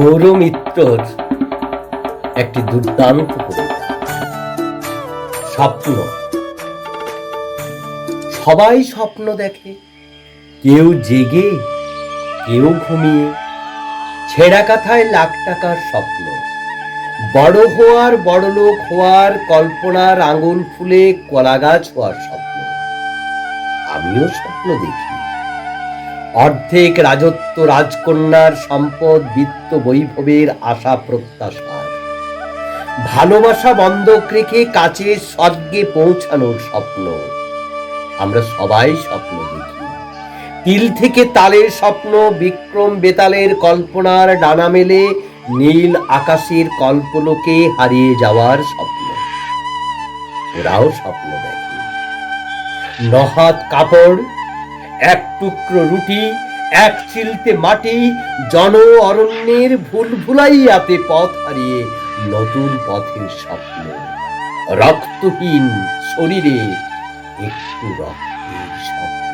গৌরমিত্রর একটি দুর্দান্ত কবিতা স্বপ্ন। সবাই স্বপ্ন দেখে, কেউ জেগে, কেউ ঘুমিয়ে। ছেঁড়া কাঁথায় লাখ টাকার স্বপ্ন, বড় হওয়ার, বড়লোক হওয়ার, কল্পনার আঙুল ফুলে কলা গাছ হওয়ার স্বপ্ন। আমিও স্বপ্ন দেখি, অর্ধেক রাজত্ব, রাজকন্যার সম্পদ, বিত্ত, বৈভবের আশা প্রত্যাশার, ভালোবাসা বন্ধক রেখে কাছের স্বর্গে পৌঁছানোর স্বপ্ন। আমরা সবাই স্বপ্ন দেখি, তিল থেকে তালের স্বপ্ন, বিক্রম বেতালের কল্পনার ডানা মেলে নীল আকাশের কল্পলোকে হারিয়ে যাওয়ার স্বপ্ন। ওরাও স্বপ্ন দেখে, নহাত কাপড়, এক টুকরো রুটি, এক চিলতে মাটি, জন অরণ্যের ভুলভুলাইয়াতে পথ হারিয়ে নতুন পথের স্বপ্ন। রক্তহীন শরীরে একটু রক্তের স্বপ্ন।